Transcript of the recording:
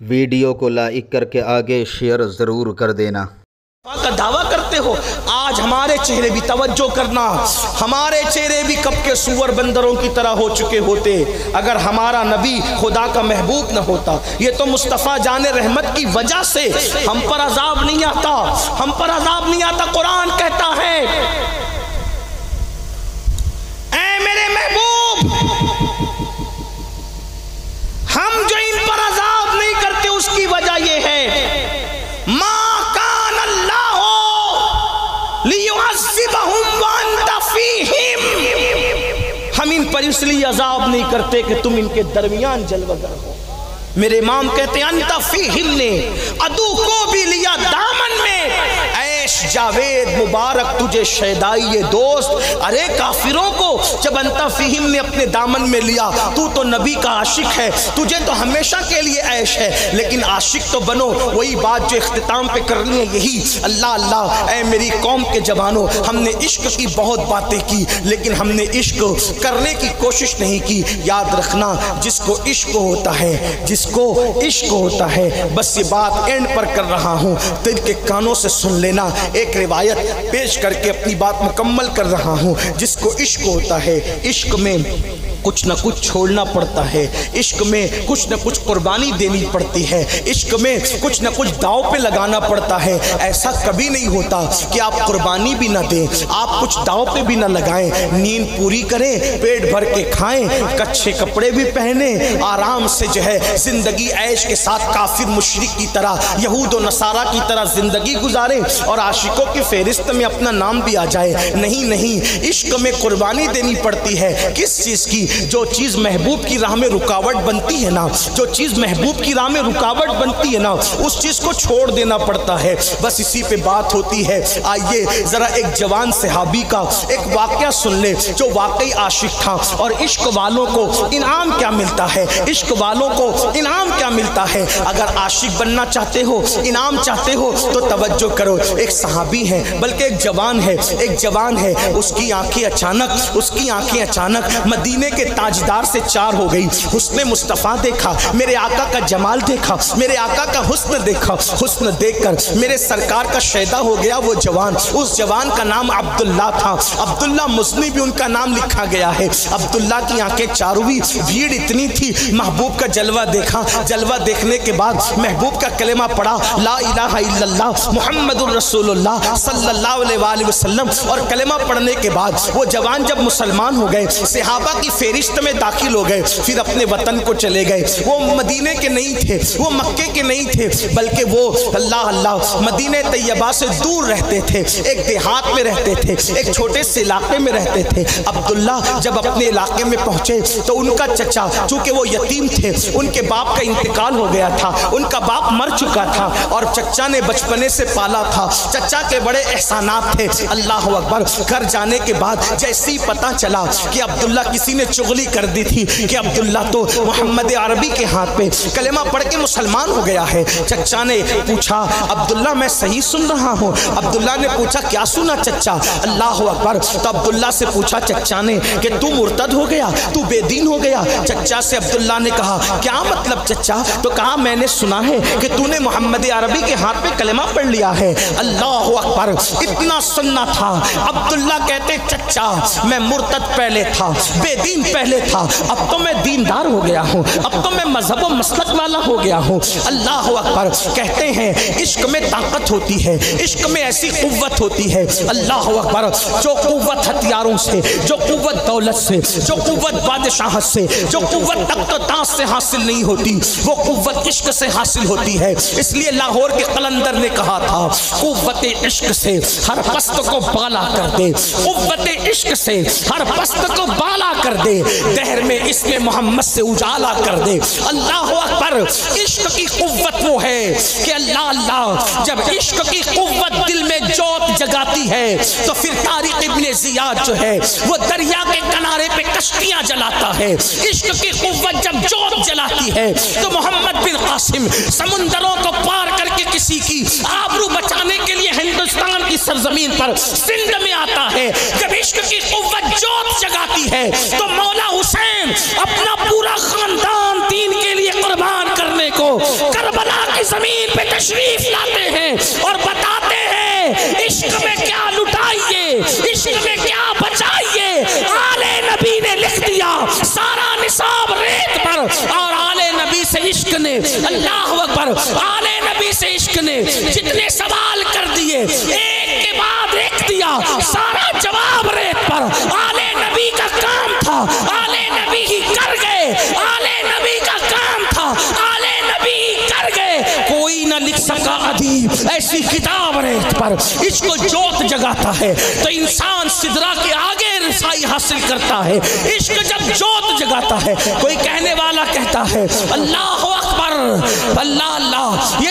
Video کو like کر کے آگے شیئر ضرور کر دینا کا دعویٰ کرتے ہو۔ آج ہمارے چہرے بھی توجہ کرنا، ہمارے چہرے بھی کب کے سور بندروں کی طرح ہو چکے ہوتے اگر ہمارا نبی خدا کا محبوب نہ ہوتا۔ یہ تو مصطفیٰ جان رحمت کی وجہ سے ہم پر عذاب نہیں آتا، ہم پر عذاب نہیں آتا۔ قرآن کہتا ہے اے میرے محبوب، ہم جو ان پر عذاب نہیں کرتے اس کی وجہ یہ ہے ہم ان پر اس لیے عذاب نہیں کرتے کہ تم ان کے درمیان جلوہ گر ہو۔ میرے امام کہتے ہیں انت فیہم نے عدو کو بھی لیا دامن میں، عیش جاوید مبارک تجھے شیدائی دوست۔ ارے کافروں کو جب انت فیہم نے اپنے دامن میں لیا، تو نبی کا عاشق ہے، تجھے تو ہمیشہ کے لیے عیش ہے، لیکن عاشق تو بنو۔ وہی بات جو اختتام پہ کرنی ہے یہی، اللہ اللہ اے میری قوم کے جوانوں، ہم نے عشق کی بہت باتیں کی لیکن ہم نے عشق کرنے کی کوشش نہیں کی۔ یاد رکھنا جس کو عشق ہوتا ہے، جس کو عشق ہوتا ہے، بس یہ بات اینڈ پر کر رہا ہوں، دل کے کانوں سے سن لینا۔ ایک روایت پیش کر کے اپنی بات مکمل کر رہا ہوں۔ جس کو عشق ہوتا ہے، عشق میں کچھ نہ کچھ چھوڑنا پڑتا ہے، عشق میں کچھ نہ کچھ قربانی دینی پڑتی ہے، عشق میں کچھ نہ کچھ داؤ پہ لگانا پڑتا ہے۔ ایسا کبھی نہیں ہوتا کہ آپ قربانی بھی نہ دیں، آپ کچھ داؤ پہ بھی نہ لگائیں، نیند پوری کریں، پیٹ بھر کے کھائیں، کچھے کپڑے بھی پہنیں، آرام سے جو ہے زندگی عیش کے ساتھ کافر مشرک کی طرح، یہود و نصارہ کی طرح زندگی گزاریں اور عاشقوں کی فہرست میں اپنا نام بھی آ جائے۔ نہیں نہیں، عشق میں قربانی دینی پڑتی ہے۔ کس چیز کی؟ جو چیز محبوب کی راہ میں رکاوٹ بنتی ہے نا، جو چیز محبوب کی راہ میں رکاوٹ بنتی ہے نا، اس چیز کو چھوڑ دینا پڑتا ہے۔ بس اسی پہ بات ہوتی ہے۔ آئیے ذرا ایک جوان صحابی کا ایک واقعہ سن لے جو واقعی عاشق تھا، اور عشق والوں کو انعام کیا ملتا ہے، عشق والوں کو انعام کیا ملتا ہے۔ اگر عاشق بننا چاہتے ہو، انعام چاہتے ہو تو توجہ کرو۔ ایک صحابی ہے، بلکہ ایک جوان ہے، ایک جوان ہے، اس کی آنکھیں اچانک مدینے کے تاجدار سے چار ہو گئی۔ حسن مصطفیٰ دیکھا، میرے آقا کا جمال دیکھا، میرے آقا کا حسن دیکھا، حسن دیکھ کر میرے سرکار کا شیدا ہو گیا وہ جوان۔ اس جوان کا نام عبداللہ تھا، عبداللہ مزنی بھی ان کا نام لکھا گیا ہے۔ عبداللہ کی آنکھیں چار ہوئی، بھیڑ اتنی تھی، محبوب کا جلوہ دیکھا، جلوہ دیکھنے کے بعد محبوب کا کلمہ پڑھا، لا الہ الا اللہ محمد الرسول اللہ صلی اللہ علیہ وآلہ وسلم، اور کلمہ پڑھنے کے بعد وہ جوان جب مسلمان ہو گئے، صحابہ کی فہرست میں داخل ہو گئے، پھر اپنے وطن کو چلے گئے۔ وہ مدینے کے نہیں تھے، وہ مکے کے نہیں تھے، بلکہ وہ اللہ مدینہ طیبہ سے دور رہتے تھے، ایک دیہات میں رہتے تھے، ایک چھوٹے سے علاقے میں رہتے تھے۔ عبداللہ جب اپنے علاقے میں پہنچے تو ان کا چچا، چونکہ وہ یتیم تھے، ان کے باپ کا انتقال ہو گیا تھا، ان کا باپ مر چکا تھا، اور چچا نے بچپنے سے پالا تھا، چچا کے بڑے احسانات تھے۔ اللہ اکبر، گھر جانے کے بعد جیسے ہی پتہ چلا کہ عبداللہ کسی نے چغلی کر دی تھی کہ عبداللہ تو محمد عربی کے ہاتھ پہ کلمہ پڑھ کے مسلمان ہو گیا ہے، چچا نے پوچھا عبداللہ میں صحیح سن رہا ہوں؟ عبداللہ نے پوچھا کیا سنا چچا؟ اللہ اکبر، تو عبداللہ سے پوچھا چچا نے کہ تو مرتد ہو گیا، تو بے دین ہو گیا؟ چچا سے عبداللہ نے کہا کیا مطلب چچا؟ تو کہا میں نے سنا ہے کہ تو نے محمد عربی کے ہاتھ پہ کلمہ پڑھ لیا ہے۔ اللہ اکبر، اتنا سننا تھا۔ عبداللہ کہتے چچا میں مرتد پہلے تھا، بے دین پہلے تھا، اب تو میں دیندار ہو گیا ہوں، اب تو میں مذہب و مسلک والا ہو گیا ہوں۔ اللہ اکبر، کہتے ہیں عشق میں طاقت ہوتی ہے، عشق میں ایسی قوت ہوتی ہے، اللہ اکبر، جو قوت ہتھیاروں سے، جو قوت دولت سے، جو قوت بادشاہت سے، جو قوت تخت و تاج سے حاصل نہیں ہوتی، وہ قوت عشق سے حاصل ہوتی ہے۔ اس لیے لاہور کے قلندر نے کہا تھا قوت عشق سے ہر پست کو بالا کر دے، قوت عشق سے ہر پست کو بالا کر دے، دہر میں اسم محمد سے اجالا کر دے۔ اللہ اکبر، عشق کی قوت وہ ہے کہ اللہ جب عشق کی قوت دل میں جوت جگاتی ہے تو پھر طارق ابن زیاد جو ہے وہ دریا کے کنارے پہ کشتیاں جلاتا ہے۔ عشق کی قوت جب جوت جلاتی ہے تو محمد بن قاسم سمندروں کو پار کر کے کسی کی آبرو بچانے کے لیے ہندوستان کی سرزمین پر سندھ میں آتا ہے۔ جب عشق کی قوت جوت جگاتی ہے تو مولا حسین اپنا پورا خاندان دین کے لیے قربان کرنے کو پہ تشریف لاتے ہیں اور بتاتے ہیں عشق میں کیا لٹائیے، عشق میں کیا بچائیے۔ آل نبی نے لکھ دیا سارا نصاب ریت پر، اور آل نبی سے عشق نے، اللہ اکبر، آل نبی سے عشق نے جتنے سوال کر دیے ایک کے بعد ایک دیا، سارا جواب ریت پر۔ آل نبی کا کام تھا، آل نبی ہی کر گئے، آل نبی کا کام تھا، آل نبی ہی کر گئے۔ کوئی نہ لکھ سکا ادیب ایسی کتاب ریت پر۔ اس کو جوت جگاتا ہے تو انسان سدرا کے آگے رسائی حاصل کرتا ہے۔ عشق جب جوت جگاتا ہے، کوئی کہنے والا کہتا ہے اللہ اکبر، اللہ اللہ، یہ